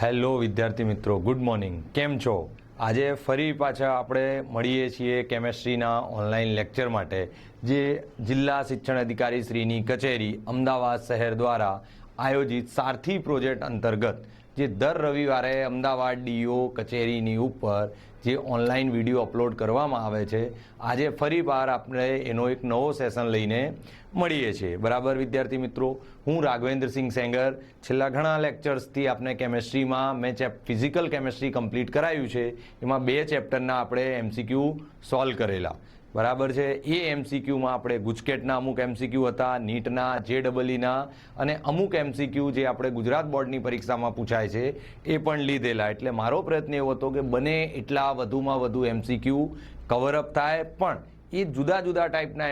Hello વિદ્યાર્થી મિત્રો, good morning. કેમ છો? આજે ફરી પાછા આપણે મળીએ છીએ કેમેસ્ટ્રીના ઓનલાઈન લેક્ચર માટે, જે જિલ્લા શિક્ષણ અધિકારી શ્રીની કચેરી અમદાવાદ શહેર દ્વારા આયોજિત સારથી પ્રોજેક્ટ અંતર્ગત જે દર રવિવારે અમદાવાદ ડીઓ કચેરીની ઉપર જે ઓનલાઈન વિડીયો અપલોડ કરવામાં આવે છે, આજે ફરી વાર આપણે એનો એક નવો સેશન લઈને મળીએ છીએ. બરાબર વિદ્યાર્થી મિત્રો, હું રાઘવેન્દ્રસિંહ સેંગર છેલ્લા ઘણા લેક્ચર્સથી આપણે કેમેસ્ટ્રીમાં મેં ફિઝિકલ કેમેસ્ટ્રી કમ્પ્લીટ કરાયું છે. એમાં 2 ચેપ્ટરના આપણે એમસીક્યુ સોલ્વ કરેલા. બરાબર છે. એ એમસીક્યુમાં આપણે ગુજકેટના અમુક એમસીક્યુ હતા, નીટના, જેઈઈના અને અમુક એમસીક્યુ જે આપણે ગુજરાત બોર્ડની પરીક્ષામાં પૂછાય છે એ પણ લીધેલા. એટલે મારો પ્રયત્ન એવો હતો કે બને એટલા વધુમાં વધુ એમસીક્યુ કવરઅપ થાય, પણ એ જુદા જુદા ટાઈપના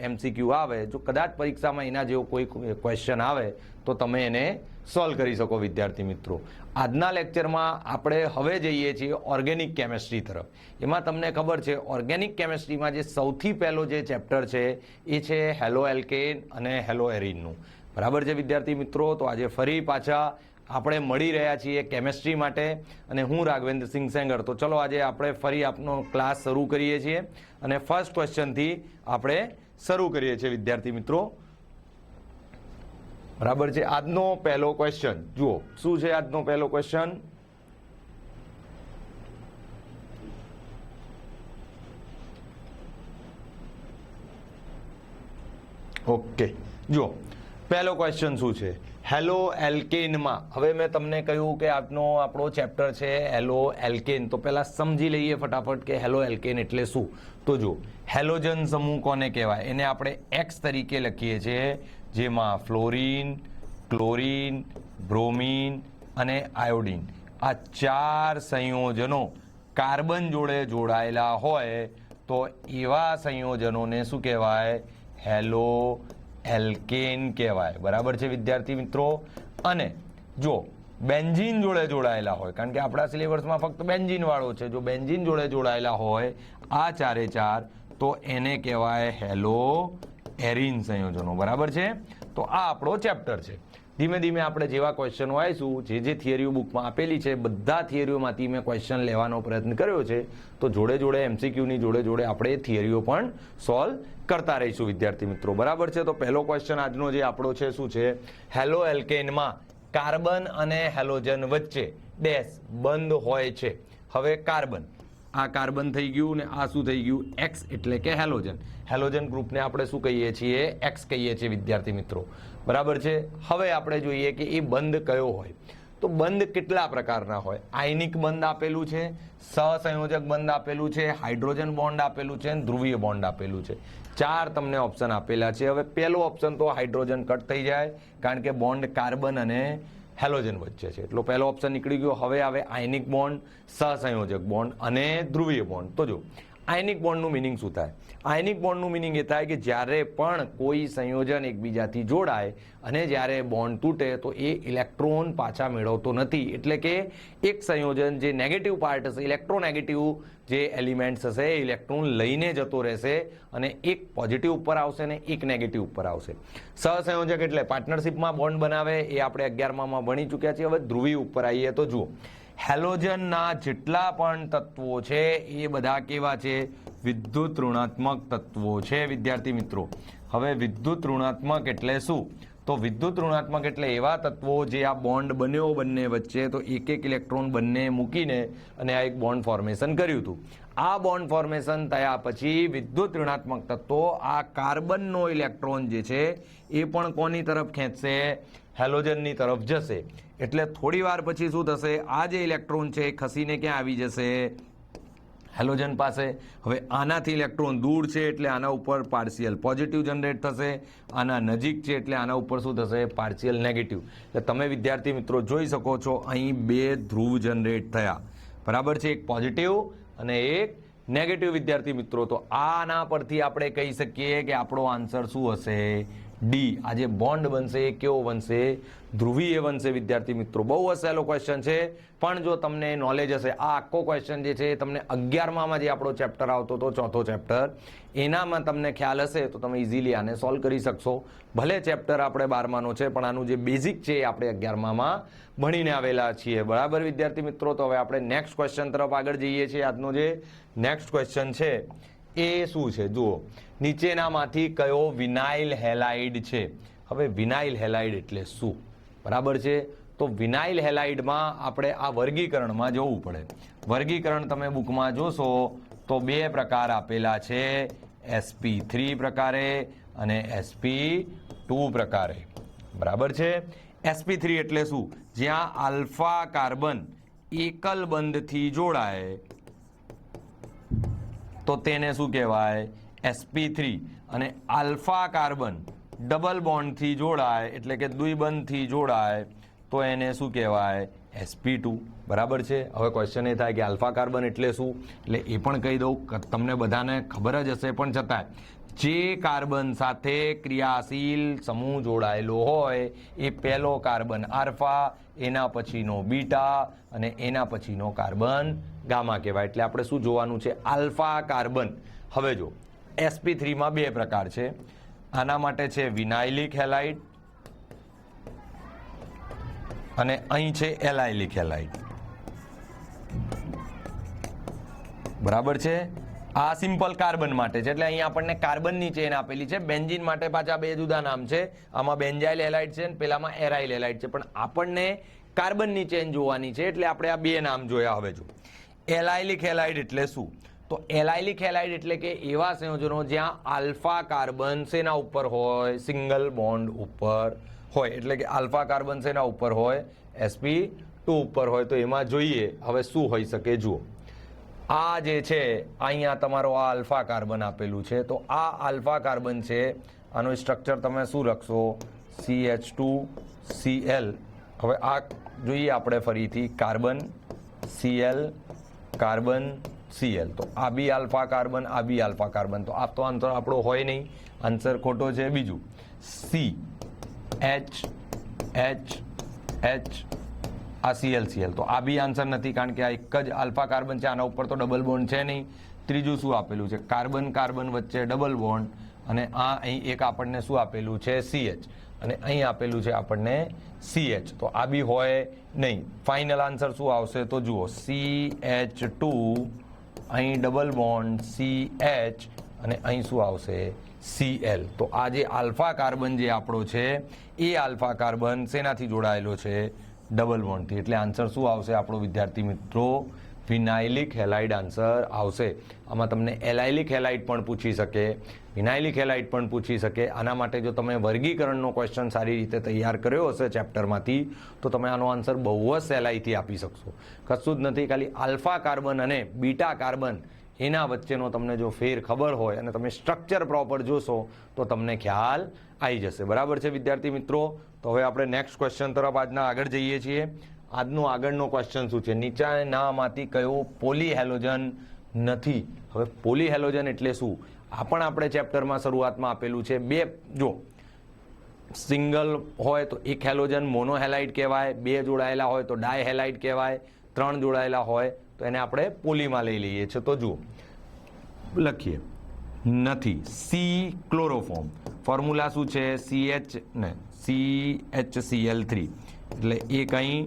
એમસીક્યુ આવે. જો કદાચ પરીક્ષામાં એના જેવો કોઈ ક્વેશ્ચન આવે તો તમે એને સોલ્વ કરી શકો. વિદ્યાર્થી મિત્રો, આજના લેક્ચરમાં આપણે હવે જઈએ છીએ ઓર્ગેનિક કેમેસ્ટ્રી તરફ. એમાં તમને ખબર છે, ઓર્ગેનિક કેમેસ્ટ્રીમાં જે સૌથી પહેલો જે ચેપ્ટર છે એ છે હેલો એલ્કેન અને હેલો એરિનનું. બરાબર છે વિદ્યાર્થી મિત્રો. તો આજે ફરી પાછા આપણે મળી રહ્યા છીએ કેમેસ્ટ્રી માટે, અને હું રાઘવેન્દ્રસિંહ સેંગર. તો ચલો આજે આપણે ફરી આપનો ક્લાસ શરૂ કરીએ છીએ અને ફર્સ્ટ ક્વેશ્ચનથી આપણે શરૂ કરીએ છીએ વિદ્યાર્થી મિત્રો. બરાબર છે. આજનો પહેલો ક્વેશ્ચન જુઓ, શું છે આજનો પહેલો ક્વેશ્ચન? ઓકે, જુઓ પહેલો ક્વેશ્ચન શું છે? હેલો એલ્કેનમાં. હવે મેં તમને કહ્યું કે આપણો ચેપ્ટર છે હેલો એલ્કેન. તો પહેલા સમજી લઈએ ફટાફટ કે હેલો એલ્કેન એટલે શું. તો જો હેલોજન સમૂહ કોને કહેવાય? એને આપણે એક્સ તરીકે લખીએ છીએ, જેમાં ફ્લોરિન, ક્લોરિન, બ્રોમિન અને આયોડિન આ 4 સંયોજનો કાર્બન જોડે જોડાયેલા હોય તો એવા સંયોજનોને શું કહેવાય? હેલો એલ્કેન કહેવાય. બરાબર છે વિદ્યાર્થી મિત્રો. અને જો બેન્ઝીન જોડે જોડાયેલા હોય, કારણ કે આપણા સિલેબસમાં ફક્ત બેન્ઝીન વાળો છે, જો બેન્ઝીન જોડે જોડાયેલા હોય આ 4 તો એને કહેવાય હેલો એરિન સંયોજનો. બરાબર છે. તો આ આપણો ચેપ્ટર છે. ધીમે ધીમે આપણે જેવા ક્વેશ્ચનો આવીશું, જે થિયરીઓ બુકમાં આપેલી છે બધા થિયરીઓમાંથી મેં ક્વેશ્ચન લેવાનો પ્રયત્ન કર્યો છે. તો જોડે જોડે એમસીક્યુની જોડે જોડે આપણે થિયરીઓ પણ સોલ્વ કરતા રહીશું વિદ્યાર્થી મિત્રો. બરાબર છે. તો પહેલો ક્વેશ્ચન આજનો જે આપણો છે શું છે? હેલો એલ્કેનમાં કાર્બન અને હેલોજન વચ્ચે ડેશ બંધ હોય છે. હવે કાર્બન, આ કાર્બન થઈ ગયું ને આ શું થઈ ગયું? એક્સ એટલે કે હેલોજન. હેલોજન ગ્રુપને આપણે શું કહીએ છીએ? એક્સ કહીએ છીએ વિદ્યાર્થી મિત્રો. બરાબર છે. હવે આપણે જોઈએ કે એ બંધ કયો હોય. તો બંધ કેટલા પ્રકારના હોય? આયનિક બંધ આપેલું છે, સહસંયોજક બંધ આપેલું છે, હાઇડ્રોજન બોન્ડ આપેલું છે, ધ્રુવીય બોન્ડ આપેલું છે. 4 તમને ઓપ્શન આપેલા છે. હવે પહેલો ઓપ્શન તો હાઇડ્રોજન કટ થઈ જાય, કારણ કે બોન્ડ કાર્બન અને હેલોજન વચ્ચે છે, એટલો પહેલો ઓપ્શન નીકળી ગયો. હવે આવે આયનિક બોન્ડ, સહસંયોજક બોન્ડ અને ધ્રુવીય બોન્ડ. તો જો આયનિક બોન્ડનું મિનિંગ શું થાય? આયનિક બોન્ડનું મિનિંગ એ થાય કે જ્યારે પણ કોઈ સંયોજન એકબીજાથી જોડાય અને જ્યારે બોન્ડ તૂટે તો એ ઇલેક્ટ્રોન પાછા મેળવતો નથી. એટલે કે એક સંયોજન જે નેગેટિવ પાર્ટ હશે, ઇલેક્ટ્રોનેગેટિવ જે એલિમેન્ટ્સ હશે, એ ઇલેક્ટ્રોન લઈને જતો રહેશે અને એક પોઝિટિવ ઉપર આવશે ને એક નેગેટિવ ઉપર આવશે. સહસંયોજક એટલે પાર્ટનરશિપમાં બોન્ડ બનાવે, એ આપણે 11માં ભણી ચૂક્યા છીએ. હવે ધ્રુવીય ઉપર આવીએ તો જુઓ, હેલોજનના જેટલા પણ તત્વો છે એ બધા કેવા છે? વિદ્યુત ઋણાત્મક તત્વો છે વિદ્યાર્થી મિત્રો. હવે વિદ્યુત ઋણાત્મક એટલે શું? તો વિદ્યુત ઋણાત્મક એટલે એવા તત્વો જે આ બોન્ડ બન્યો બંને વચ્ચે, તો એક ઇલેક્ટ્રોન બંને મૂકીને અને આ એક બોન્ડ ફોર્મેશન કર્યું હતું. આ બોન્ડ ફોર્મેશન થયા પછી વિદ્યુત ઋણાત્મક તત્વો આ કાર્બનનો ઇલેક્ટ્રોન જે છે એ પણ કોની તરફ ખેંચશે? હેલોજનની તરફ જશે. એટલે થોડી વાર પછી શું થશે? આ જે ઇલેક્ટ્રોન છે એ ખસીને ક્યાં આવી જશે? હેલોજન પાસે. હવે આનાથી ઇલેક્ટ્રોન દૂર છે એટલે આના ઉપર પાર્શિયલ પોઝિટિવ જનરેટ થશે, આના નજીક છે એટલે આના ઉપર શું થશે? Partial negative. એટલે તમે વિદ્યાર્થી મિત્રો જોઈ શકો છો અહીં 2 ધ્રુવ જનરેટ થયા. બરાબર છે. એક પોઝિટિવ અને એક નેગેટિવ વિદ્યાર્થી મિત્રો. તો આના પરથી આપણે કહી શકીએ કે આપણો આન્સર શું હશે? ડી. આ જે બોન્ડ બનશે એ કેવો બનશે? ધ્રુવીય બનશે વિદ્યાર્થી મિત્રો. બહુ જ સહેલો ક્વેશ્ચન છે, પણ જો તમને નોલેજ હશે, આ આખો ક્વેશ્ચન જે છે એ તમને 11માં જે આપણો ચેપ્ટર આવતો હતો, ચોથો ચેપ્ટર, એનામાં તમને ખ્યાલ હશે તો તમે ઇઝીલી આને સોલ્વ કરી શકશો. ભલે ચેપ્ટર આપણે 12માનો છે, પણ આનું જે બેઝિક છે એ આપણે 11માં ભણીને આવેલા છીએ. બરાબર વિદ્યાર્થી મિત્રો? તો હવે આપણે નેક્સ્ટ ક્વેશ્ચન તરફ આગળ જઈએ છીએ. આજનો જે નેક્સ્ટ ક્વેશ્ચન છે એ શું છે? જુઓ, નીચેનામાંથી કયો વિનાઇલ હેલાઇડ છે? હવે વિનાઇલ હેલાઇડ એટલે શું? બરાબર છે? તો વિનાઇલ હેલાઇડમાં આપણે આ વર્ગીકરણમાં જવું પડે. વર્ગીકરણ તમે બુકમાં જોશો તો 2 પ્રકાર આપેલા છે, sp3 પ્રકારે અને sp2 પ્રકારે. બરાબર છે? sp3 એટલે શું? જ્યાં આલ્ફા કાર્બન એકલ બંધથી જોડાય તો તેને શું કહેવાય? sp3. અને આલ્ફા કાર્બન ડબલ બોન્ડથી જોડાય એટલે કે દ્વિબંધથી જોડાય તો એને શું કહેવાય? sp2. બરાબર છે? હવે ક્વેશ્ચન એ થાય કે આલ્ફા કાર્બન એટલે શું? એટલે એ પણ કહી દઉં, તમને બધાને ખબર જ હશે, પણ છતાંય જે કાર્બન સાથે ક્રિયાશીલ સમૂહ જોડાયેલો હોય એ પહેલો કાર્બન આલ્ફા, એના પછીનો બીટા અને એના પછીનો કાર્બન ગામા કહેવાય. એટલે આપણે શું જોવાનું છે? Alpha carbon. હવે જો sp3માં 2 પ્રકાર છે. આના માટે છે વિનાઇલિક હેલાઇડ અને અહીં છે એલાઇલિક હેલાઇડ. બરાબર છે? આ સિમ્પલ કાર્બન માટે છે, એટલે અહીં આપણને કાર્બનની ચેન આપેલી છે. બેન્ઝીન માટે પાછા 2 જુદા નામ છે. આમાં બેન્ઝાઇલ હેલાઇડ છે અને પેલામાં એરાઇલ હેલાઇડ છે, પણ આપણને કાર્બનની ચેન જોવાની છે એટલે આપણે આ 2 નામ જોયા. હવે જો એલાઇલિક હેલાઇડ એટલે શું? તો એલાઇલિક હેલાઇડ એટલે કે એવા સંયોજનો જ્યાં આલ્ફા કાર્બન શેના ઉપર હોય? સિંગલ બોન્ડ ઉપર હોય. એટલે કે આલ્ફા કાર્બન શેના ઉપર હોય? sp2 ઉપર હોય. તો એમાં જોઈએ હવે શું હોઈ શકે. જુઓ, આ જે છે અહીંયા તમારો આ આલ્ફા કાર્બન આપેલું છે, તો આ આલ્ફા કાર્બન છે, આનું સ્ટ્રક્ચર તમે શું લખશો? CH2Cl. હવે આ જોઈએ આપણે ફરીથી, કાર્બન Cl, કાર્બન Cl. તો આ બી આલ્ફા કાર્બન, આ બી આલ્ફા કાર્બન. તો આ તો આન્સર આપણો હોય નહીં, આન્સર ખોટો છે. બીજું C H H H, આ Cl. તો આ બી આન્સર નથી, કારણ કે આ એક જ આલ્ફા કાર્બન છે, આના ઉપર તો ડબલ બોન્ડ છે નહીં. ત્રીજું શું આપેલું છે? કાર્બન કાર્બન વચ્ચે ડબલ બોન્ડ, અને આ અહીં એક આપણને શું આપેલું છે? CH, અને અહીં આપેલું છે આપણને CH. તો આ બી હોય નહીં. ફાઇનલ આન્સર શું આવશે? તો જુઓ, CH2, અહીં ડબલ બોન્ડ CH, અને અહીં શું આવશે? Cl. તો આ જે આલ્ફા કાર્બન જે આપણો છે એ આલ્ફા કાર્બન શેનાથી જોડાયેલો છે? ડબલ બોન્ડથી. એટલે આન્સર શું આવશે આપણો વિદ્યાર્થી મિત્રો? વિનાઇલિક હેલાઇડ આન્સર આવશે. આમાં તમને એલાઇલિક હેલાઇડ પણ પૂછી શકે, વિનાઇલિક હેલાઇડ પણ પૂછી શકે. આના માટે જો તમે વર્ગીકરણનો ક્વેશ્ચન સારી રીતે તૈયાર કર્યો હશે ચેપ્ટરમાંથી તો તમે આનો આન્સર બહુ જ સહેલાઈથી આપી શકશો. કશું જ નથી, ખાલી આલ્ફા કાર્બન અને બીટા કાર્બન એના વચ્ચેનો તમને જો ફેર ખબર હોય અને તમે સ્ટ્રક્ચર પ્રોપર જોશો તો તમને ખ્યાલ આવી જશે. બરાબર છે વિદ્યાર્થી મિત્રો? તો હવે આપણે નેક્સ્ટ ક્વેશ્ચન તરફ આજના આગળ જઈએ છીએ. આજનો આગળનો ક્વેશ્ચન શું છે? નીચેનામાંથી કયો પોલીહેલોજન નથી? હવે પોલીહેલોજન એટલે શું? આ પણ આપણે ચેપ્ટરમાં શરૂઆતમાં આપેલું છે. 2 જો સિંગલ હોય તો એક હેલોજન મોનોહેલાઇડ કહેવાય, 2 જોડાયેલા હોય તો ડાયહેલાઇડ કહેવાય, 3 જોડાયેલા હોય તો એને આપણે પોલીમાં લઈ લઈએ છીએ. તો જુઓ, લખીએ નથી. C chloroform. ફોર્મ્યુલા શું છે? CHCl3. એટલે એક અહીં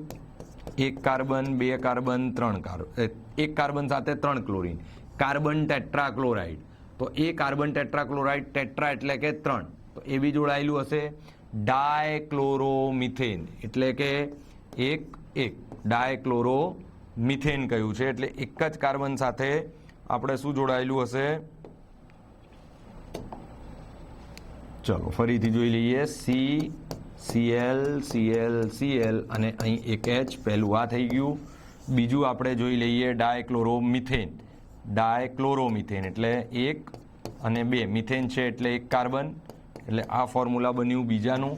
1 કાર્બન, 2 કાર્બન, 3 કાર્બન, 1 કાર્બન સાથે 3 ક્લોરીન, કાર્બન ટેટ્રાક્લોરાઇડ. તો એ કાર્બન ટેટ્રાક્લોરાઇડ, ટેટ્રા એટલે કે 3, તો એ બી જોડાયેલું હશે. ડાયક્લોરોમિથેન એટલે કે 1 ડાયક્લોરોમિથેન કહ્યું છે, એટલે એક જ કાર્બન સાથે આપણે શું જોડાયેલું હશે? ચલો ફરીથી જોઈ લઈએ. Cl Cl Cl અને અહીં એક H, પહેલું આ થઈ ગયું. બીજું આપણે જોઈ લઈએ ડાયક્લોરોમિથેન. ડાયક્લોરોમિથેન એટલે 1 અને 2, મિથેન છે એટલે 1 કાર્બન, એટલે આ ફોર્મ્યુલા બન્યું બીજાનું.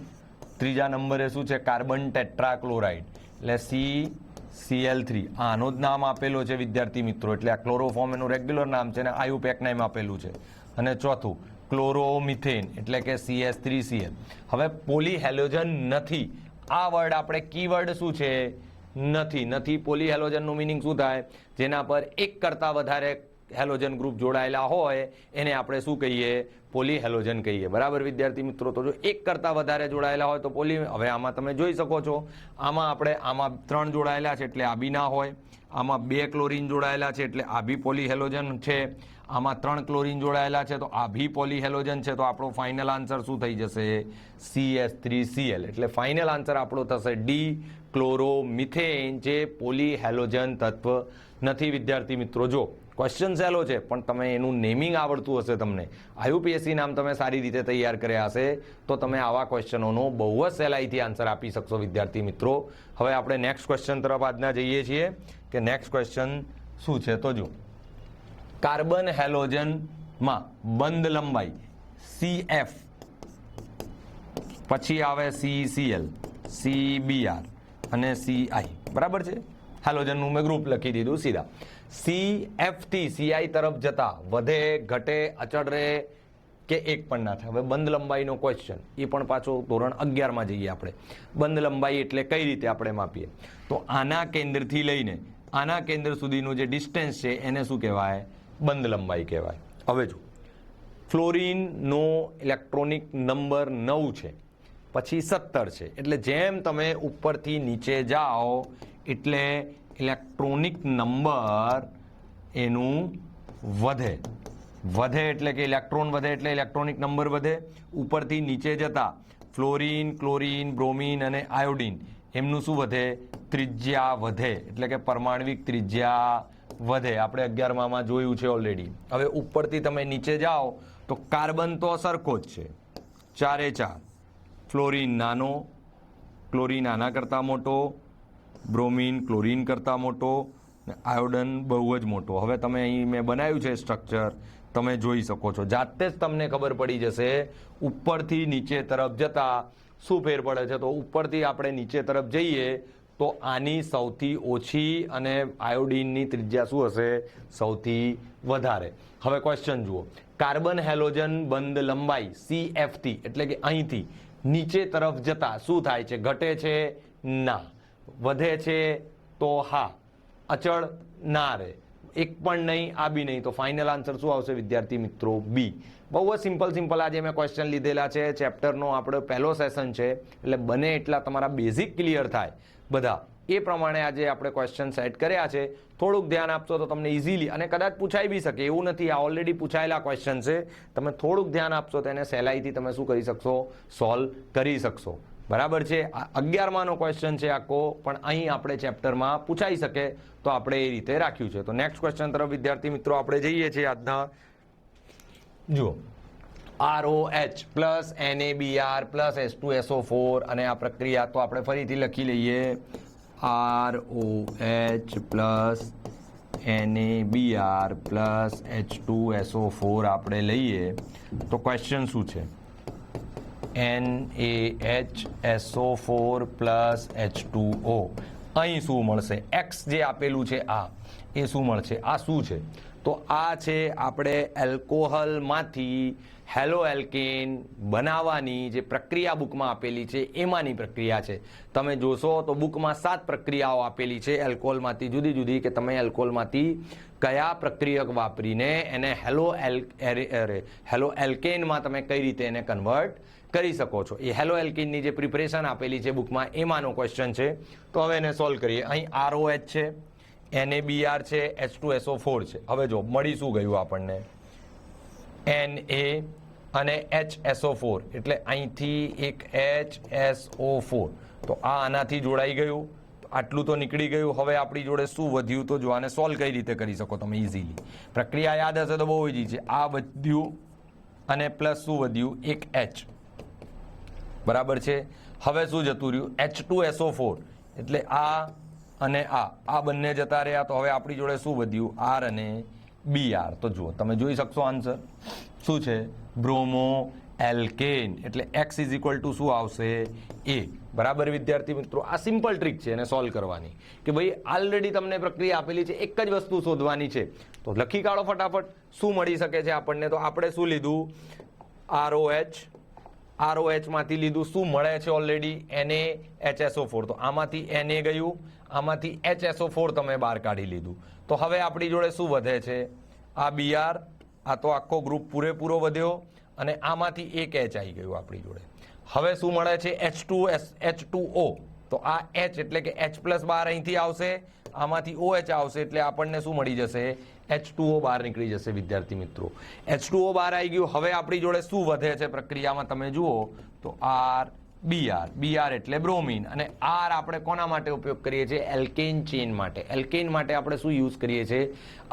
ત્રીજા નંબરે શું છે? કાર્બન ટેટ્રાક્લોરાઇડ એટલે CCl3. આનો જ નામ આપેલો છે વિદ્યાર્થી મિત્રો, એટલે આ ક્લોરોફોર્મ એનું રેગ્યુલર નામ છે અને આયુપેક નામ આપેલું છે. અને ચોથું ક્લોરોમિથેન એટલે કે CH3Cl. હવે પોલીહેલોજન નથી, આ વર્ડ આપણે કીવર્ડ શું છે? નથી. પોલીહેલોજનનું મિનિંગ શું થાય? જેના પર એક કરતાં વધારે હેલોજન ગ્રુપ જોડાયેલા હોય એને આપણે શું કહીએ? પોલીહેલોજન કહીએ. બરાબર વિદ્યાર્થી મિત્રો? તો જો એક કરતાં વધારે જોડાયેલા હોય તો પોલી. હવે આમાં તમે જોઈ શકો છો, આમાં 3 જોડાયેલા છે એટલે આ બી ના હોય, આમાં 2 ક્લોરીન જોડાયેલા છે એટલે આ બી પોલીહેલોજન છે, આમાં 3 ક્લોરીન જોડાયેલા છે તો આ બી પોલીહેલોજન છે. તો આપણો ફાઇનલ આન્સર શું થઈ જશે? CH3Cl. એટલે ફાઇનલ આન્સર આપણો થશે ડી, ક્લોરોમિથેન, જે પોલીહેલોજન તત્વ નથી. વિદ્યાર્થી મિત્રો જો ક્વેશ્ચન સહેલો છે પણ તમે એનું નેમિંગ આવડતું હશે, તમને IUPAC નામ તમે સારી રીતે તૈયાર કર્યા હશે તો તમે આવા ક્વેશ્ચનોનો બહુ જ સહેલાઈથી આન્સર આપી શકશો વિદ્યાર્થી મિત્રો. હવે આપણે નેક્સ્ટ ક્વેશ્ચન તરફ આજના જઈએ છીએ કે નેક્સ્ટ ક્વેશ્ચન શું છે? તો જો કાર્બન હેલોજનમાં બંધ લંબાઈ CF, પછી આવે CCl, CBr અને CI. બરાબર છે? હેલોજનનું મેં ગ્રુપ લખી દીધું સીધા. CF થી CI તરફ જતા વધે, ઘટે, અચળ રહે કે એક પણ ના થાય. હવે બંધ લંબાઈનો ક્વેશ્ચન, એ પણ પાછો ધોરણ 11માં જઈએ આપણે. બંધ લંબાઈ એટલે કઈ રીતે આપણે માપીએ? તો આના કેન્દ્રથી લઈને આના કેન્દ્ર સુધીનું જે ડિસ્ટન્સ છે એને શું કહેવાય? બંધ લંબાઈ કહેવાય. હવે જો ફ્લોરિનનો ઇલેક્ટ્રોનિક નંબર 9 છે, પછી 17 છે, એટલે જેમ તમે ઉપરથી નીચે જાઓ એટલે ઇલેક્ટ્રોનિક નંબર એનું વધે એટલે કે ઇલેક્ટ્રોન વધે એટલે ઇલેક્ટ્રોનિક નંબર વધે. ઉપરથી નીચે જતા ફ્લોરિન, ક્લોરિન, બ્રોમિન અને આયોડિન એમનું શું વધે? ત્રિજ્યા વધે, એટલે કે પરમાણ્વિક ત્રિજ્યા વધે. આપણે 11માં જોયું છે ઓલરેડી. હવે ઉપરથી તમે નીચે જાઓ તો કાર્બન તો સરખો જ છે, 4 ફ્લોરિન નાનો, ક્લોરિન આના કરતાં મોટો, બ્રોમિન ક્લોરિન કરતાં મોટો, આયોડન બહુ જ મોટો. હવે તમે અહીં મેં બનાવ્યું છે સ્ટ્રક્ચર, તમે જોઈ શકો છો, જાતે જ તમને ખબર પડી જશે ઉપરથી નીચે તરફ જતા શું ફેર પડે છે. તો ઉપરથી આપણે નીચે તરફ જઈએ તો આની સૌથી ઓછી અને આયોડિનની ત્રિજ્યા શું હશે? સૌથી વધારે. હવે ક્વેશ્ચન જુઓ, કાર્બન હેલોજન બંધ લંબાઈ CF થી એટલે કે અહીંથી નીચે તરફ જતા શું થાય છે? ઘટે છે? ના. વધે છે? તો હા. અચળ? ના રહે. એક પણ નહીં, આ બી નહીં. તો ફાઇનલ આન્સર શું આવશે વિદ્યાર્થી મિત્રો? બી. બહુ જ સિમ્પલ આજે મેં ક્વેશ્ચન લીધેલા છે. ચેપ્ટરનો આપણો પહેલો સેશન છે એટલે બને એટલા તમારા બેઝિક ક્લિયર થાય બધા એ પ્રમાણે આજે આપણે ક્વેશ્ચન સેટ કર્યા છે. થોડુંક ધ્યાન આપશો તો તમને ઇઝીલી, અને કદાચ પૂછાઈ બી શકે એવું નથી, આ ઓલરેડી પૂછાયેલા ક્વેશ્ચન છે. તમે થોડુંક ધ્યાન આપશો તો એને સહેલાઈથી તમે શું કરી શકશો? સોલ્વ કરી શકશો. બરાબર છે? 11માંનો ક્વેશ્ચન છે આખો, પણ અહીં આપણે ચેપ્ટરમાં પૂછાઈ શકે તો આપણે એ રીતે રાખ્યું છે. તો નેક્સ્ટ ક્વેશ્ચન તરફ વિદ્યાર્થી મિત્રો આપણે જઈએ છીએ આજના. જુઓ, ROH plus NaBr plus H2SO4 અને આ પ્રક્રિયા તો આપણે ફરીથી લખી લઈએ. ROH plus NaBr plus H2SO4 આપણે લઈએ તો ક્વેશ્ચન શું છે? NaHSO4 plus H2O. અહીં શું મળશે? X જે આપેલું છે આ, એ શું મળશે? આ શું છે? તો આ છે આપણે એલ્કોહોલમાંથી હેલો એલ્કેન બનાવવાની જે પ્રક્રિયા બુકમાં આપેલી છે એમાંની પ્રક્રિયા છે. તમે જોશો તો બુકમાં 7 પ્રક્રિયાઓ આપેલી છે એલ્કોહોલમાંથી જુદી જુદી, કે તમે એલ્કોહોલમાંથી કયા પ્રક્રિયક વાપરીને એને હેલો એલ્કેનમાં તમે કઈ રીતે એને કન્વર્ટ કરી શકો છો. એ હેલો એલ્કેનની જે પ્રિપરેશન આપેલી છે બુકમાં એમાંનો ક્વેશ્ચન છે. તો હવે એને સોલ્વ કરીએ. અહીં ROH છે, NaBr છે, H2SO4 છે. હવે જો મળી શું ગયું આપણને? Na અને HSO4, એટલે અહીંથી એક HSO4, તો આ આનાથી જોડાઈ ગયું, આટલું તો નીકળી ગયું. હવે આપણી જોડે શું વધ્યું? તો જો આને સોલ્વ કઈ રીતે કરી શકો તમે ઇઝીલી? પ્રક્રિયા યાદ હશે તો બહુ ઇઝી છે. આ વધ્યું અને પ્લસ શું વધ્યું? એક H. બરાબર છે? હવે શું જતું રહ્યું? H2SO4, એટલે આ અને આ બંને જતા રહ્યા. તો હવે આપણી જોડે શું વધ્યું? R અને Br. તો જુઓ, તમે જોઈ શકશો આન્સર શું છે? બ્રોમો એલ્કેન. એટલે X ઇઝ ઇક્વલ ટુ શું આવશે? A. બરાબર વિદ્યાર્થી મિત્રો? આ સિમ્પલ ટ્રીક છે એને સોલ્વ કરવાની, કે ભાઈ ઓલરેડી તમને પ્રક્રિયા આપેલી છે, એક જ વસ્તુ શોધવાની છે. તો લખી કાઢો ફટાફટ શું મળી શકે છે આપણને. તો આપણે શું લીધું? ROH માંથી લીધું, શું મળે છે ઓલરેડી NaHSO4, તો આમાંથી Na ગયું, આમાંથી HSO4 તમે બહાર કાઢી લીધું, તો હવે આપણી જોડે શું વધે છે? આ Br, આ તો આખો ગ્રુપ પૂરેપૂરો વધ્યો, અને આમાંથી એક H આવી ગયું આપણી જોડે. હવે શું મળે છે? H2O, તો આ H એટલે કે H પ્લસ બહાર અહીંથી આવશે, આમાંથી OH આવશે, એટલે આપણને શું મળી જશે? H2O બહાર નીકળી જશે વિદ્યાર્થી મિત્રો. H2O બહાર આવી ગયું. હવે આપણી જોડે શું વધે છે પ્રક્રિયામાં તમે જુઓ તો Br એટલે બ્રોમિન, અને R આપણે કોના માટે ઉપયોગ કરીએ છીએ? એલ્કેન ચેઇન માટે. એલ્કેન માટે આપણે શું યુઝ કરીએ છીએ?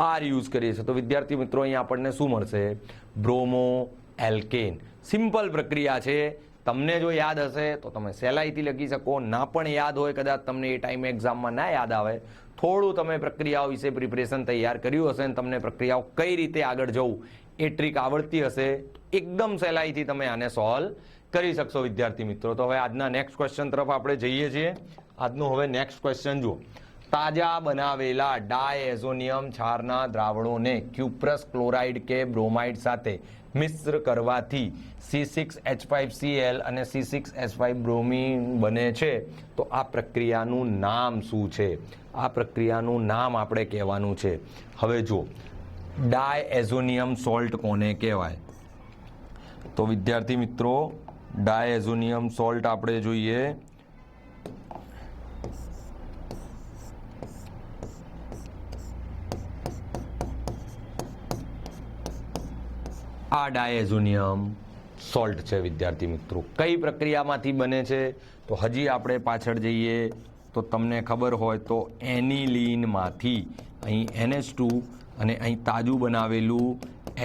R યુઝ કરીએ છીએ. તો વિદ્યાર્થી મિત્રો અહીંયા આપણને શું મળશે? બ્રોમો એલ્કેન. સિમ્પલ પ્રક્રિયા છે. તમને જો યાદ હશે તો તમે સહેલાઈથી લખી શકો, ના પણ યાદ હોય, કદાચ તમને એ ટાઈમે એક્ઝામમાં ના યાદ આવે, થોડું તમે પ્રક્રિયાઓ વિશે પ્રિપરેશન તૈયાર કર્યું હશે અને તમને પ્રક્રિયાઓ કઈ રીતે આગળ જવું એ ટ્રીક આવડતી હશે, એકદમ સહેલાઈથી તમે આને સોલ્વ કરી શકશો વિદ્યાર્થી મિત્રો. તો હવે આજના નેક્સ્ટ ક્વેશ્ચન તરફ આપણે જઈએ છીએ. આજનું હવે નેક્સ્ટ ક્વેશ્ચન જુઓ. તાજા બનાવેલા ડાયએઝોનિયમ ક્ષારના દ્રાવણોને ક્યુપ્રસ ક્લોરાઇડ કે બ્રોમાઇડ સાથે મિશ્ર કરવાથી C6H5Cl અને C6H5 બ્રોમિન બને છે, તો આ પ્રક્રિયાનું નામ શું છે? આ પ્રક્રિયાનું નામ આપણે કહેવાનું છે. હવે જો ડાયએઝોનિયમ સોલ્ટ કોને કહેવાય? તો વિદ્યાર્થી મિત્રો ડાયએઝોનિયમ સોલ્ટ આપણે જોઈએ. આ ડાયએઝોનિયમ સોલ્ટ છે વિદ્યાર્થી મિત્રો. કઈ પ્રક્રિયામાંથી બને છે? તો હજી આપણે પાછળ જઈએ તો તમને ખબર હોય તો એનિલીનમાંથી અહીં NH2 અને અહીં તાજું બનાવેલું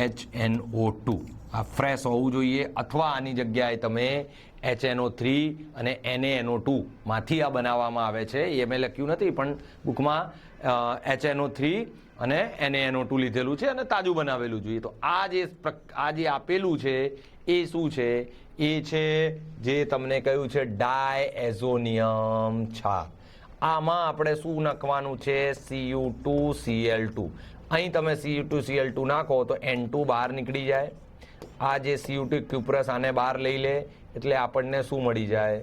HNO2 આ ફ્રેશ હોવું જોઈએ, અથવા આની જગ્યાએ તમે HNO3 અને NaNO2 માંથી આ બનાવવામાં આવે છે. એ મેં લખ્યું નથી, પણ બુકમાં HNO3 અને NaNO2 લીધેલું છે અને તાજું બનાવેલું જોઈએ. તો આ જે આપેલું છે એ શું છે? એ છે જે તમને કહ્યું છે ડાયએઝોનિયમ ક્ષાર. આમાં આપણે શું નાખવાનું છે? Cu2Cl2. અહીં તમે Cu2Cl2 નાખો તો N2 બહાર નીકળી જાય. આ જે Cu2 ક્યુપ્રસ આને બહાર લઈ લે, એટલે આપણને શું મળી જાય?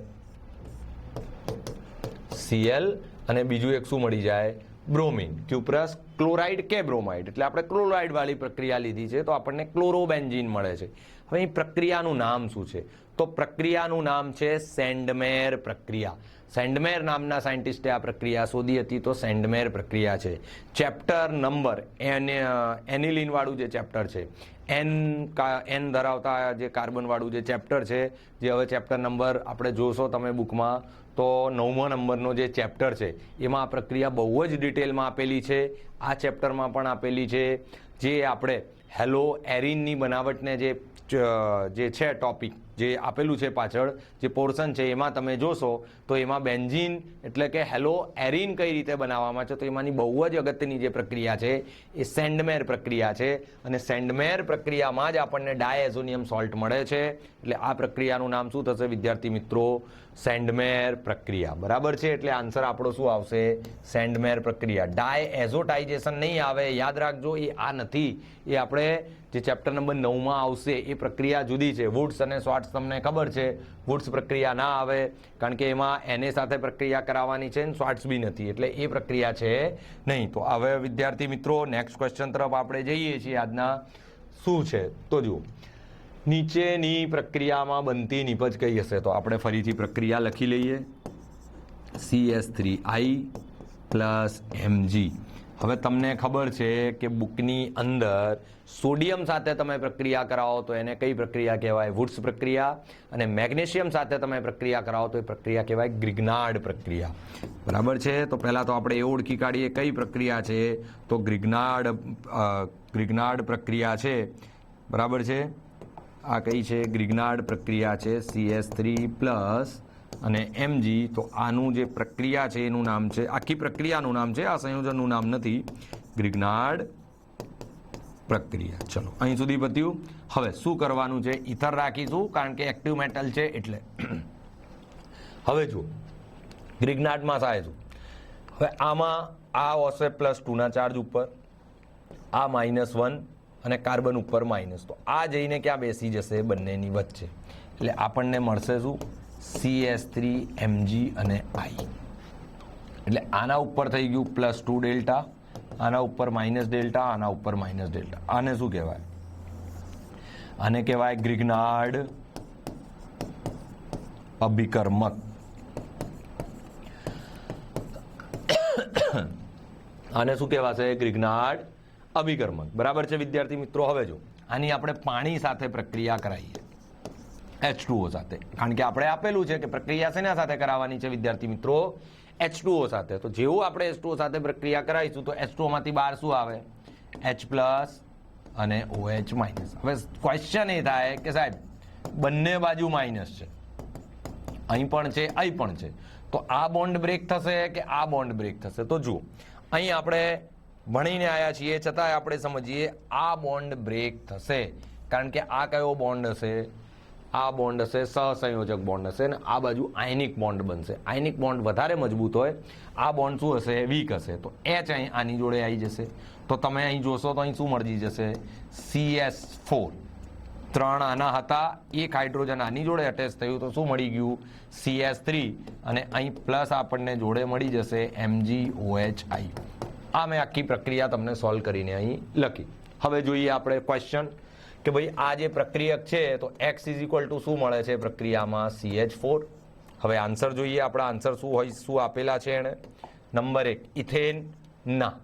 Cl, અને બીજું એક શું મળી જાય? બ્રોમિન. ક્યુપ્રસ ક્લોરાઇડ કે બ્રોમાઇડ, એટલે આપણે ક્લોરાઇડ વાળી પ્રક્રિયા લીધી છે, તો આપણને ક્લોરોબેન્ઝીન મળે છે. હવે અહીં પ્રક્રિયાનું નામ શું છે? તો પ્રક્રિયાનું નામ છે સેન્ડમેર પ્રક્રિયા. સેન્ડમેર નામના સાયન્ટિસ્ટે આ પ્રક્રિયા શોધી હતી, તો સેન્ડમેર પ્રક્રિયા છે. ચેપ્ટર નંબર એનિલિન વાળું જે ચેપ્ટર છે, N ધરાવતા જે કાર્બન વાળું જે ચેપ્ટર છે, જે હવે ચેપ્ટર નંબર આપણે જોશો તમે બુકમાં, તો 9મા નંબરનો જે ચેપ્ટર છે એમાં આ પ્રક્રિયા બહુ જ ડિટેલમાં આપેલી છે. આ ચેપ્ટરમાં પણ આપેલી છે. જે આપણે હેલો એરિનની બનાવટને જે છે ટોપિક જે આપેલું છે પાછળ જે પોર્શન છે, એમાં તમે જોશો તો એમાં બેન્ઝીન એટલે કે હેલો એરિન કઈ રીતે બનાવવામાં છે, તો એમાંની બહુ જ અગત્યની જે પ્રક્રિયા છે એ સેન્ડમેર પ્રક્રિયા છે. અને સેન્ડમેર પ્રક્રિયામાં જ આપણને ડાયએઝોનિયમ સોલ્ટ મળે છે. એટલે આ પ્રક્રિયાનું નામ શું થશે વિદ્યાર્થી મિત્રો? સેન્ડમેર પ્રક્રિયા. બરાબર છે. એટલે આન્સર આપણો શું આવશે? સેન્ડમેર પ્રક્રિયા. ડાયએઝોટાઇઝેશન નહીં આવે, યાદ રાખજો, એ આ નથી. એ આપણે જે ચેપ્ટર નંબર 9માં આવશે એ પ્રક્રિયા જુદી છે. વુડ્સ અને સ્વાર્ટ્સ તમને ખબર છે. વુડ્સ પ્રક્રિયા ના આવે, કારણ કે એમાં Na સાથે પ્રક્રિયા કરાવવાની છે, સ્વાર્ટ્સ બી નથી, એટલે એ પ્રક્રિયા છે નહીં. તો હવે વિદ્યાર્થી મિત્રો નેક્સ્ટ ક્વેશ્ચન તરફ આપણે જઈએ છીએ. આજના શું છે તો જુઓ, નીચેની પ્રક્રિયામાં બનતી નિપજ કઈ હશે? તો આપણે ફરીથી પ્રક્રિયા લખી લઈએ. CS3I plus Mg. હવે તમને ખબર છે કે બુકની અંદર સોડિયમ સાથે તમે પ્રક્રિયા કરાવો તો એને કઈ પ્રક્રિયા કહેવાય? વુડ્સ પ્રક્રિયા. અને મેગ્નેશિયમ સાથે તમે પ્રક્રિયા કરાવો તો એ પ્રક્રિયા કહેવાય ગ્રિગ્નાર્ડ પ્રક્રિયા. બરાબર છે. તો પહેલાં તો આપણે એ ઓળખી કાઢીએ કઈ પ્રક્રિયા છે. તો ગ્રિગ્નાર્ડ પ્રક્રિયા છે. બરાબર છે. આ કઈ છે? ગ્રિગ્નાર્ડ પ્રક્રિયા છે. CS3 પ્લસ અને Mg. તો આનું જે પ્રક્રિયા છે એનું નામ છે, આખી પ્રક્રિયાનું નામ છે, આ સંયોજનનું નામ નથી, ગ્રિગ્નાર્ડ પ્રક્રિયા. ચલો અહીં સુધી પત્યું. હવે શું કરવાનું છે? ઇથર રાખીશું, કારણ કે એક્ટિવ મેટલ છે એટલે. હવે જુઓ ગ્રિગ્નાર્ડમાં થાય શું? હવે આમાં આ હશે +2 ના ચાર્જ ઉપર, આ -1, અને કાર્બન ઉપર માઇનસ, તો આ જઈને ક્યાં બેસી જશે? બંનેની વચ્ચે. એટલે આપણને મળશે શું? CH3 Mg અને I. એટલે આના ઉપર થઈ ગયું +2 ડેલ્ટા, આના ઉપર -ડેલ્ટા, આના ઉપર -ડેલ્ટા. આને શું કહેવાય? આને કહેવાય ગ્રિગ્નાર્ડ અભિકર્મક. આને શું કહેવાશે? ગ્રિગ્નાર્ડ અભિકર્મક. બરાબર છે વિદ્યાર્થી મિત્રો? હવે જો આની આપણે પાણી સાથે પ્રક્રિયા કરાવીએ, H2O સાથે, કારણ કે આપણે આપેલું છે કે પ્રક્રિયા શેના સાથે કરાવવાની છે વિદ્યાર્થી મિત્રો? H2O સાથે. તો જેવું આપણે H2O સાથે પ્રક્રિયા કરાવીશું તો H2O માંથી બહાર શું આવે? H+ અને OH-. હવે ક્વેશ્ચન એ થાય કે સાહેબ બંને બાજુ માઇનસ છે, અહીં પણ છે, અહીં પણ છે, તો આ બોન્ડ બ્રેક થશે કે આ બોન્ડ બ્રેક થશે? તો જુઓ, અહીં આપણે ભણીને આવ્યા છીએ છતાંય આપણે સમજીએ, આ બોન્ડ બ્રેક થશે, કારણ કે આ કયો બોન્ડ હશે? આ બોન્ડ હશે સહસંયોજક બોન્ડ હશે, ને આ બાજુ આયનિક બોન્ડ બનશે. આયનિક બોન્ડ વધારે મજબૂત હોય, આ બોન્ડ શું હશે? વીક હશે. તો H અહીં આની જોડે આવી જશે, તો તમે અહીં જોશો તો અહીં શું મળી જશે? CH4. 3 આના હતા, એક હાઇડ્રોજન આની જોડે અટેચ થયું, તો શું મળી ગયું? CH3. અને અહીં પ્લસ આપણને જોડે મળી જશે MgOHI. આ મેં આખી પ્રક્રિયા તમને સોલ્વ કરીને અહીં લખી. હવે જોઈએ આપણે ક્વેશ્ચન કે ભાઈ આ જે પ્રક્રિયક છે તો x = શું મળે છે પ્રક્રિયામાં? CH4. હવે આન્સર જોઈએ આપણા. આન્સર શું હોય? શું આપેલા છે એને? Number 1 ethane. ના,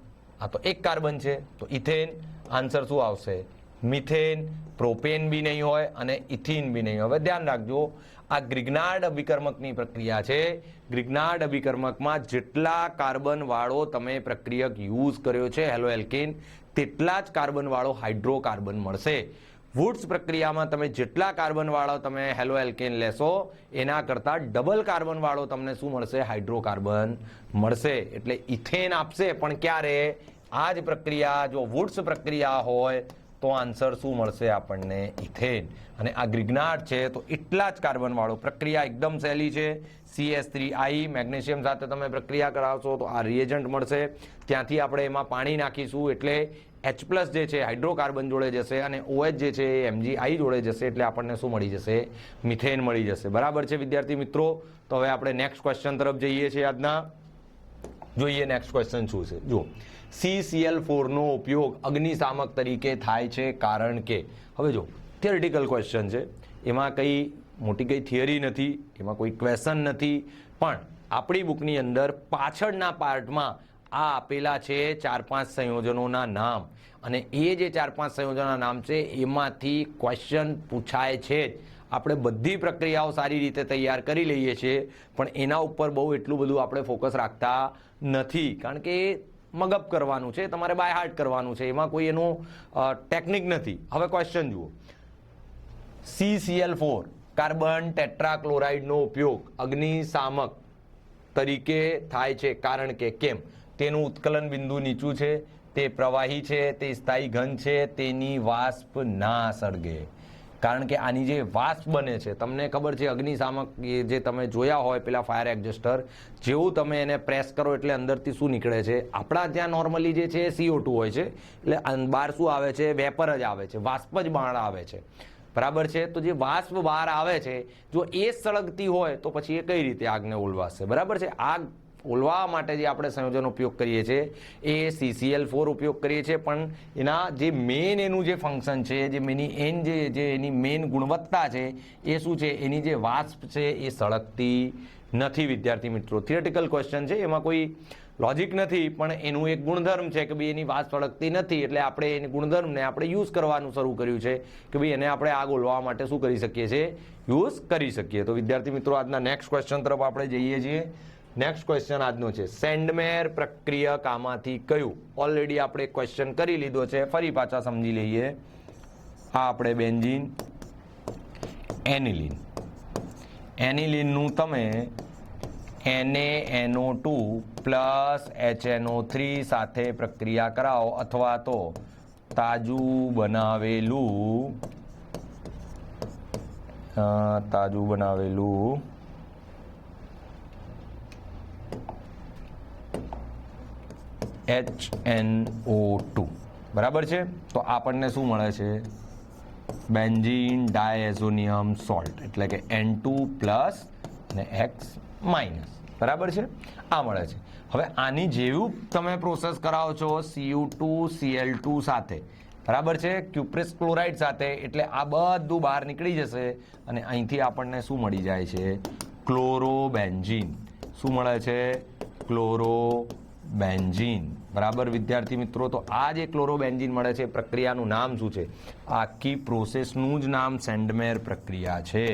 આ તો એક કાર્બન છે, તો ઇથેન. આન્સર શું આવશે? મિથેન. પ્રોપેન બી નહીં હોય અને ઇથિન બી નહીં. હવે ધ્યાન રાખજો, આ ગ્રિગ્નાર્ડ અભિકર્મકની પ્રક્રિયા છે. ગ્રિગ્નાર્ડ અભિકર્મકમાં જેટલા કાર્બન વાળો તમે પ્રક્રિયક યુઝ કર્યો છે હેલો એલ્કેન, તેટલા જ કાર્બન વાળો હાઇડ્રોકાર્બન મળશે. વુડ્સ પ્રક્રિયામાં તમે જેટલા કાર્બન વાળો તમે હેલો એલ્કેન લેશો એના કરતાં ડબલ કાર્બન વાળો તમને શું મળશે? હાઇડ્રોકાર્બન મળશે. એટલે ઇથેન આપશે, પણ ક્યારે? આ જ પ્રક્રિયા જો વુડ્સ પ્રક્રિયા હોય તો આન્સર શું મળશે આપણને? ઇથેન. અને આ ગ્રિગ્નાર્ડ છે તો એટલા જ કાર્બન વાળો. પ્રક્રિયા એકદમ સહેલી છે. CH3I મેગ્નેશિયમ સાથે તમે પ્રક્રિયા કરાવશો તો આ રિએજન્ટ મળશે, ત્યાંથી આપણે એમાં પાણી નાખીશું એટલે H+ જે છે હાઇડ્રોકાર્બન જોડે જશે અને OH જે છે એ MgI જોડે જશે, એટલે આપણને શું મળી જશે? મિથેન મળી જશે. બરાબર છે વિદ્યાર્થી મિત્રો? તો હવે આપણે નેક્સ્ટ ક્વેશ્ચન તરફ જઈએ છીએ આજના. જોઈએ નેક્સ્ટ ક્વેશ્ચન શું છે. જુઓ, CCl4 નો ઉપયોગ અગ્નિશામક તરીકે થાય છે કારણ કે. હવે જો થિયરિટિકલ ક્વેશ્ચન છે, એમાં કંઈ મોટી કંઈ થિયરી નથી, એમાં કોઈ ક્વેશ્ચન નથી, પણ આપણી બુકની અંદર પાછળના પાર્ટમાં આ આપેલા છે 4-5 સંયોજનોના નામ, અને એ જે 4-5 સંયોજનોના નામ છે એમાંથી ક્વેશ્ચન પૂછાય છે જ. આપણે બધી પ્રક્રિયાઓ સારી રીતે તૈયાર કરી લઈએ છીએ, પણ એના ઉપર બહુ એટલું બધું આપણે ફોકસ રાખતા નથી, કારણ કે મગઅપ કરવાનું છે, તમારે બાય હાર્ટ કરવાનું છે, એમાં કોઈ એનું ટેકનિક નથી. હવે ક્વેશ્ચન જુઓ, CCl4 કાર્બન ટેટ્રાક્લોરાઇડનો ઉપયોગ અગ્નિશામક તરીકે થાય છે કારણ કે. કેમ? તેનું ઉત્કલન બિંદુ નીચું છે, તે પ્રવાહી છે, તે સ્થાયી ઘન છે, તેની વાષ્પ ના સળગે. કારણ કે આની જે વાષ્પ બને છે, તમને ખબર છે અગ્નિશામક જે તમે જોયા હોય પેલા ફાયર એક્ઝોસ્ટર, જેવું તમે એને પ્રેસ કરો એટલે અંદરથી શું નીકળે છે? આપણા ત્યાં નોર્મલી જે છે CO2 હોય છે, એટલે બહાર શું આવે છે? વેપર જ આવે છે, વાષ્પ જ બહાર આવે છે. બરાબર છે? તો જે વાષ્પ બહાર આવે છે, જો એ સળગતી હોય તો પછી એ કઈ રીતે આગને ઓલવાશે? બરાબર છે? આગ ઓલવા માટે જે આપણે સંયોજનનો ઉપયોગ કરીએ છીએ એ CCl4 ઉપયોગ કરીએ છીએ, પણ એના જે મેઇન એનું જે ફંક્શન છે, જે એની મેઇન ગુણવત્તા છે એ શું છે? એની જે વાષ્પ છે એ સળગતી નથી વિદ્યાર્થી મિત્રો. થિયરિટિકલ ક્વેશ્ચન છે, એમાં કોઈ લોજિક નથી, પણ એનું એક ગુણધર્મ છે કે ભાઈ એની વાષ્પ સળગતી નથી, એટલે આપણે એની ગુણધર્મને આપણે યુઝ કરવાનું શરૂ કર્યું છે કે ભાઈ એને આપણે આગ ઓલવા માટે શું કરી શકીએ છીએ? યુઝ કરી શકીએ. તો વિદ્યાર્થી મિત્રો આજના નેક્સ્ટ ક્વેશ્ચન તરફ આપણે જઈએ છીએ. નેક્સ્ટ ક્વેશ્ચન આજનો છે, સેન્ડમેર પ્રક્રિયક આમાંથી કયું? ઓલરેડી આપણે ક્વેશ્ચન કરી લીધો છે, ફરી પાછા સમજી લઈએ. આ આપણે બેન્ઝીન, એનિલિન. એનિલિનનું તમે NaNO2 પ્લસ HNO3 સાથે પ્રક્રિયા કરાવો, અથવા તો તાજું બનાવેલું HNO2. બરાબર છે. તો આપણને શું મળે છે? બેન્ઝીન ડાયએઝોનિયમ સોલ્ટ, એટલે કે N2 પ્લસ અને X માઇનસ. બરાબર છે, આ મળે છે. હવે આની જેવું તમે પ્રોસેસ કરાવો છો Cu2Cl2 સાથે, બરાબર છે, ક્યુપ્રેસ ક્લોરાઇડ સાથે, એટલે આ બધું બહાર નીકળી જશે અને અહીંથી આપણને શું મળી જાય છે? ક્લોરોબેન્ઝીન. શું મળે છે? ક્લોરોબેન્ઝીન. બરાબર વિદ્યાર્થી મિત્રો, તો આ જે ક્લોરોબેન્ઝીન મળે છે પ્રક્રિયાનું નામ શું છે? આખી પ્રોસેસનું જ નામ સેન્ડમેર પ્રક્રિયા છે.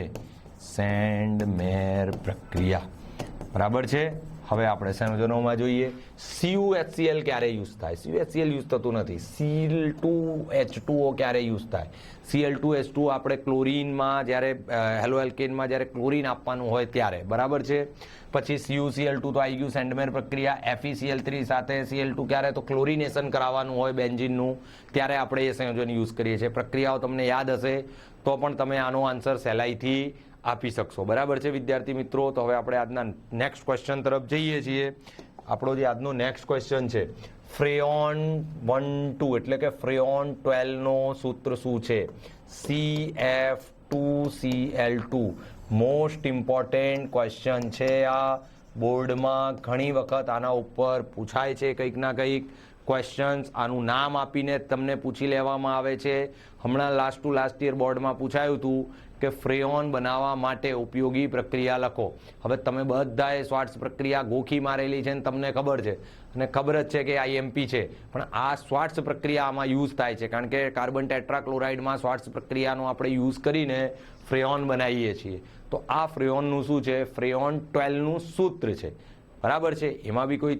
સેન્ડમેર પ્રક્રિયા. બરાબર છે. હવે આપણે સંયોજનોમાં જોઈએ. CuHCl ક્યારે યુઝ થાય? CuHCl યુઝ થતું નથી. Cl2H2O ક્યારે યુઝ થાય? Cl2H2 આપણે ક્લોરીનમાં જ્યારે હેલો એલ્કેનમાં જ્યારે ક્લોરીન આપવાનું હોય ત્યારે. બરાબર છે. પછી CuCl2 તો આવી ગયું સેન્ડમેર પ્રક્રિયા. FeCl3 સાથે Cl2 ક્યારે? તો ક્લોરિનેશન કરાવવાનું હોય બેન્ઝીનનું, ત્યારે આપણે એ સંયોજન યુઝ કરીએ છીએ. પ્રક્રિયાઓ તમને યાદ હશે તો પણ તમે આનો આન્સર સહેલાઈથી આપી શકશો. બરાબર છે વિદ્યાર્થી મિત્રો. તો હવે આપણે આજના નેક્સ્ટ ક્વેશ્ચન તરફ જઈએ છીએ. આપણો જે આજનો નેક્સ્ટ ક્વેશ્ચન છે, ફ્રેઓન 1-2 એટલે કે ફ્રેઓન 12 નો સૂત્ર શું છે? CF2Cl2. મોસ્ટ ઇમ્પોર્ટન્ટ ક્વેશ્ચન છે આ. બોર્ડમાં ઘણી વખત આના ઉપર પૂછાય છે કંઈક ના કંઈક ક્વેશ્ચન્સ. આનું નામ આપીને તમને પૂછી લેવામાં આવે છે. હમણાં લાસ્ટ ટુ લાસ્ટ યર બોર્ડમાં પૂછાયું હતું કે ફ્રેઓન બનાવવા માટે ઉપયોગી પ્રક્રિયા લખો. હવે તમે બધાએ શ્વાર્ટ્ઝ પ્રક્રિયા ગોખી મારેલી છે ને તમને ખબર છે, અને ખબર જ છે કે IMP છે, પણ આ શ્વાર્ટ્ઝ પ્રક્રિયા આમાં યુઝ થાય છે, કારણ કે કાર્બન ટેટ્રાક્લોરાઇડમાં શ્વાર્ટ્ઝ પ્રક્રિયાનો આપણે યુઝ કરીને ફ્રેઓન બનાવીએ છીએ. તો આ ફ્રેઓનનું શું છે? ફ્રેઓન 12 નું સૂત્ર છે. બરાબર છે. એમાં બી કોઈ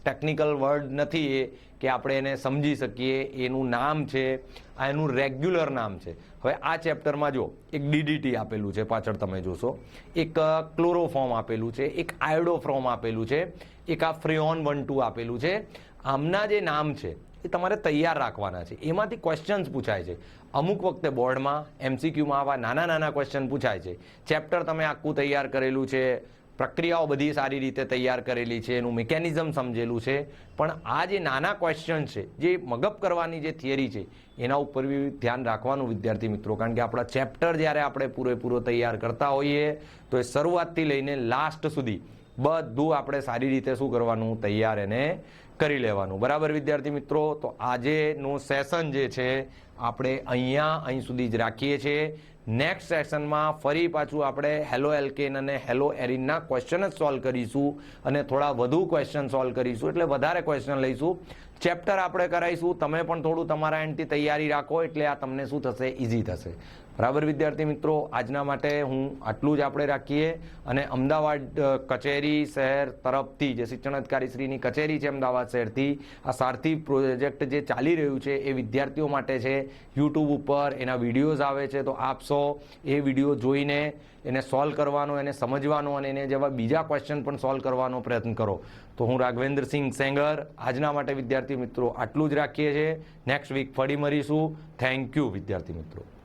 ટેકનિકલ વર્ડ નથી એ કે આપણે એને સમજી શકીએ. એનું નામ છે, આ એનું રેગ્યુલર નામ છે. હવે આ ચેપ્ટરમાં જો એક DDT આપેલું છે, પાછળ તમે જોશો, એક ક્લોરોફોર્મ આપેલું છે, એક આયોડોફોર્મ આપેલું છે, એક આ ફ્રેઓન 1-2 આપેલું છે. આમના જે નામ છે એ તમારે તૈયાર રાખવાના છે. એમાંથી ક્વેશ્ચન્સ પૂછાય છે. અમુક વખતે બોર્ડમાં MCQમાં આવા નાના નાના ક્વેશ્ચન પૂછાય છે. ચેપ્ટર તમે આખું તૈયાર કરેલું છે, પ્રક્રિયાઓ બધી સારી રીતે તૈયાર કરેલી છે, એનું મિકેનિઝમ સમજેલું છે, પણ આ જે નાના ક્વેશ્ચન છે, જે મગઅપ કરવાની જે થિયરી છે, એના ઉપર બી ધ્યાન રાખવાનું વિદ્યાર્થી મિત્રો. કારણ કે આપણા ચેપ્ટર જ્યારે આપણે પૂરેપૂરો તૈયાર કરતા હોઈએ તો એ શરૂઆતથી લઈને લાસ્ટ સુધી બધું આપણે સારી રીતે શું કરવાનું? તૈયાર એને કરી લેવાનું. બરાબર વિદ્યાર્થી મિત્રો. તો આજેનું સેશન જે છે આપણે અહીં સુધી જ રાખીએ છીએ. નેક્સ્ટ સેશનમાં ફરી પાછું આપણે હેલો એલ્કેન અને હેલો એરિનના ક્વેશ્ચન જ સોલ્વ કરીશું અને થોડા વધુ ક્વેશ્ચન સોલ્વ કરીશું, એટલે વધારે ક્વેશ્ચન લઈશું. ચેપ્ટર આપણે કરાવીશું. તમે પણ થોડું તમારા એન્ડથી તૈયારી રાખો, એટલે આ તમને શું થશે? ઇઝી થશે. બરાબર વિદ્યાર્થી મિત્રો. આજના માટે હું આટલું જ આપણે રાખીએ. અને અમદાવાદ કચેરી શહેર તરફથી જે શિક્ષણ અધિકારી શ્રીની કચેરી છે અમદાવાદ શહેરથી, આ સારથી પ્રોજેક્ટ જે ચાલી રહ્યું છે એ વિદ્યાર્થીઓ માટે છે. યુટ્યુબ ઉપર એના વિડીયોઝ આવે છે, તો આપ સૌ એ વિડીયો જોઈને એને સોલ્વ કરવાનો, એને સમજવાનો અને એને જેવા બીજા ક્વેશ્ચન પણ સોલ્વ કરવાનો પ્રયત્ન કરો. તો હું રાઘવેન્દ્રસિંહ સેંગર આજના માટે વિદ્યાર્થી મિત્રો આટલું જ રાખીએ છીએ. નેક્સ્ટ વીક ફરી મળીશું. થેન્ક યુ વિદ્યાર્થી મિત્રો.